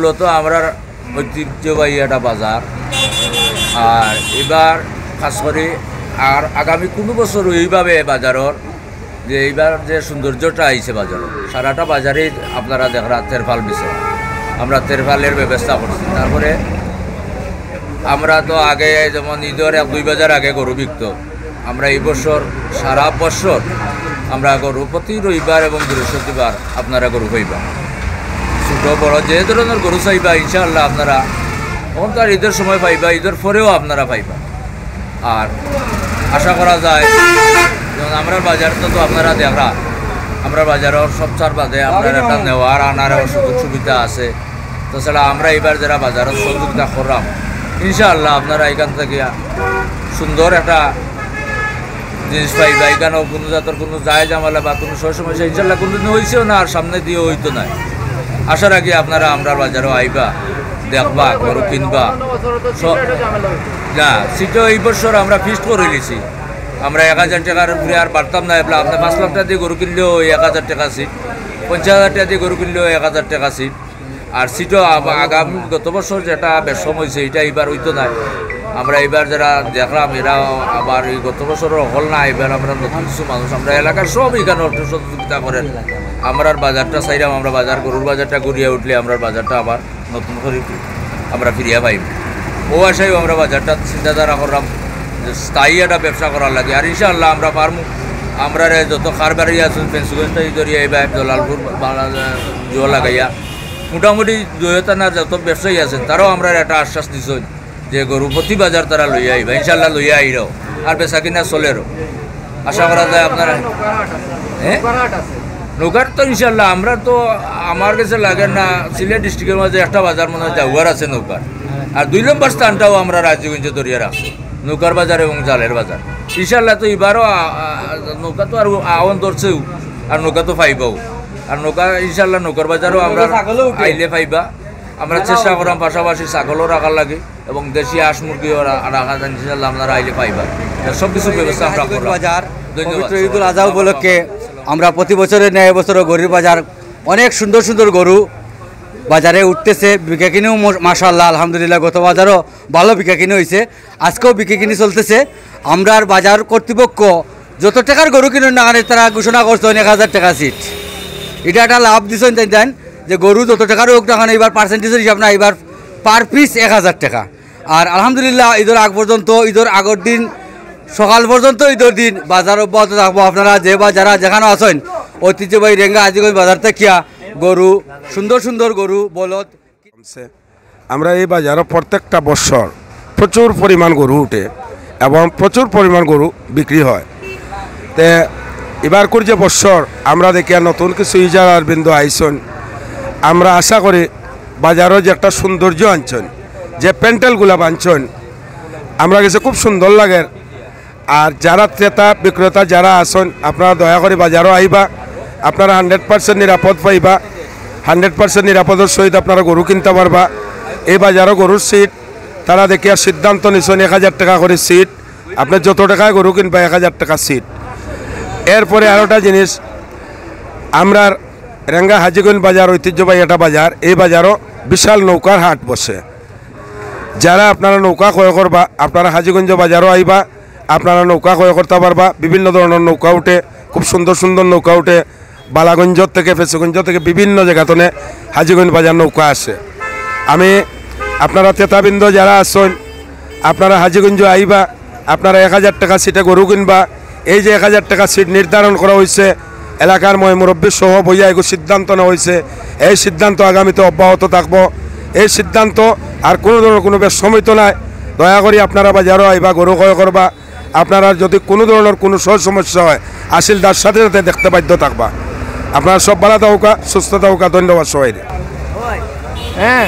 মূলত আমরা ঐতিহ্যবাহী একটা বাজার। আর এবার খাস করে আর আগামী কোনো বছর এইভাবে বাজারের যে এইবার যে সৌন্দর্যটা আইছে বাজারে, সারাটা বাজারেই আপনারা দেখরা তেরফাল বিষয়, আমরা তেরফালের ব্যবস্থা করছি। তারপরে আমরা তো আগে যেমন ঈদের 1-2 বাজার আগে গরু বিকত, আমরা এই বছর সারা বছর আমরা গরু প্রতি রবিবার এবং বৃহস্পতিবার আপনারা গরু পাইবা, ছোটো বড় যে ধরনের গরু চাইবা ইনশাআল্লাহ আপনারা তখন তো আর ঈদের সময় পাইবা, ঈদের পরেও আপনারা পাইবা। আর আশা করা যায় যেমন আমরা বাজারটা তো আপনারা দেখা, আমরা বাজারের সবচার বাদে আপনার একটা নেওয়ার আনার সুযোগ সুবিধা আছে। তাছাড়া আমরা এবার যারা বাজারের সহযোগিতা করলাম ইনশাআল্লাহ আপনারা এখান থেকে সুন্দর একটা জিনিস পাইবা। এখানেও কোনো জাতের কোনো যায় জামালা বা কোনো সমস্যা ইনশাআল্লাহ কোনোদিন হয়েছেও না, আর সামনে দিয়ে হইতো না। আশা রাখি আপনারা আমরা বাজারও আইবা, দেখবা, গরু কিনবা। না সিটও এই বছর আমরা ফিক্সড করে নিয়েছি, আমরা 1000 টাকার ঘুরে আর পারতাম না। আপনার 5 লাখ টাকা দিয়ে গরু কিনলেও 1000 টাকা সিট, 50,000 টাকা দিয়ে গরু কিনলেও 1000 টাকা সিট। আর সিটও আগামী গত বছর যেটা বেশম হয়েছে এটা এবার হইতো না। আমরা এবার যারা দেখলাম এরা আবার এই গত বছরও হল না, এবার আমরা নতুন কিছু মানুষ আমরা এলাকার সব এখানে সহযোগিতা করেন। আমরা বাজারটা চাইলাম, আমরা বাজার গরুর বাজারটা গড়িয়ে উঠলে আমরা বাজারটা আবার নতুন করে আমরা ফিরিয়া পাইব। ও আশায়ও আমরা বাজারটা চিন্তাধারা করলাম যে স্থায়ী একটা ব্যবসা করার লাগে। আর ইনশাআল্লাহ আমরা পারবো, আমরা যত খারবারি আছেন পেন্সিগঞ্জ দরিয়া এবার জলালপুর জোয়া লাগাইয়া মোটামুটি দুয়তানার যত ব্যবসায়ী আছেন তারাও আমরা একটা আশ্বাস দিচ্ছেন যে গরু প্রতি বাজার তারা লইয়া আইবা, ইনশাআল্লাহ লইয়া আইরাও আর বেচা কিনা চলেরও আশা করা যায়। আপনারা হ্যাঁ নৌকার তো ইনশাআল্লাহ আমরা তো আমার কাছে লাগে না, সিলেট ডিস্ট্রিক্টের মধ্যে একটা বাজার মনে হয় জাগুয়ার আছে নৌকার, আর 2 নম্বর স্থানটাও আমরা রাজগঞ্জ দরিয়া রাখছি, নৌকার বাজার এবং জালের বাজার। ইনশাআল্লাহ তো এবারও নৌকা তো আর আওয়ান ধরছেও, আর নৌকা তো পাইবাও, আর নৌকা ইনশাআল্লাহ নৌকার বাজারও আমরা আইলে পাইবা। আমরা চেষ্টা করাম পাশাপাশি ছাগলও রাখার লাগে এবং দেশি হাঁস মুরগিও রাখা যায়, ইনশাআল্লাহ আপনারা আইলে পাইবা। সব কিছুর ব্যবস্থা আমরা করব। পবিত্র ঈদুল আজহা উপলক্ষে আমরা প্রতি বছরের ন্যায় এবছরও গরুর বাজার অনেক সুন্দর সুন্দর গরু বাজারে উঠতেছে, বিক্রি কিনেও মাশাআল্লাহ আলহামদুলিল্লাহ গত বাজারও ভালো বিক্রি কিনে হয়েছে, আজকেও বিক্রি কিনে চলতেছে। আমরা বাজার কর্তৃপক্ষ যত টাকার গরু কিনুন না তারা ঘোষণা করছেন 1000 টাকা সিট, এটা একটা লাভ দিচ্ছেন জানেন যে গরু যত টাকার হোক না এবার পার্সেন্টেজের হিসাব না, এবার পার পিস 1000 টাকা। আর আলহামদুলিল্লাহ ঈদের আগ পর্যন্ত, ঈদের আগের দিন সকাল পর্যন্ত ঈদের দিন বাজার অব্যাহত থাকবো। আপনারা যে বা যারা যেখানে আছেন ঐতিহ্যবাহী রেঙ্গা আজিগঞ্জ বাজার থেকে গরু সুন্দর সুন্দর গরু বলদ আমরা এই বাজারে প্রত্যেকটা বছর প্রচুর পরিমাণ গরু উঠে এবং প্রচুর পরিমাণ গরু বিক্রি হয়। তে এবার করে যে বছর আমরা দেখি নতুন কিছু ইজারার বিন্দু আইসন, আমরা আশা করি বাজারও যে একটা সৌন্দর্য আনছেন, যে প্যান্ডেলগুলা বানছেন আমরা কাছে খুব সুন্দর লাগে। আর যারা ক্রেতা বিক্রেতা যারা আসেন আপনারা দয়া করে বাজারও আইবা, আপনারা 100% নিরাপদ পাইবা, 100% নিরাপদের সহিত আপনারা গরু কিনতে পারবা। এই বাজারও গরুর সিট তারা দেখি আর সিদ্ধান্ত নিচ্ছেন 1000 টাকা করে সিট, আপনি যত টাকায় গরু কিনবা 1000 টাকা সিট। এরপরে আরেকটা জিনিস, আমরা রেঙ্গা হাজিগঞ্জ বাজার ঐতিহ্যবাহী একটা বাজার, এই বাজারও বিশাল নৌকার হাট বসে। যারা আপনারা নৌকা ক্রয় করবা আপনারা হাজিগঞ্জ বাজারও আইবা, আপনারা নৌকা ক্রয় করতে পারবা। বিভিন্ন ধরনের নৌকা উঠে, খুব সুন্দর সুন্দর নৌকা উঠে, বালাগঞ্জ থেকে ফেসগঞ্জ থেকে বিভিন্ন জায়গাতে হাজিগঞ্জ বাজার নৌকা আসে। আমি আপনারা ক্রেতাবৃন্দ যারা আসেন আপনারা হাজিগঞ্জ আইবা, আপনারা 1000 টাকা সিটে গরু কিনবা। এই যে 1000 টাকা সিট নির্ধারণ করা হয়েছে এলাকার মুরব্বী সহ বইয়া এগুলো সিদ্ধান্ত নেওয়া হয়েছে, এই সিদ্ধান্ত আগামীতে অব্যাহত থাকবো। এই সিদ্ধান্ত আর কোনো ধরনের কোনো বেশ সময় তো নাই, দয়া করে আপনারা বাজারও আইবা, গরু ক্রয় করবা। আপনারা যদি কোনো ধরনের কোনো সমস্যা হয় আসিলদার সাথে সাথে দেখতে বাধ্য থাকবা। আপনারা সব ভালো থাকুকা, সুস্থ থাকুকা। ধন্যবাদ সবাই। হ্যাঁ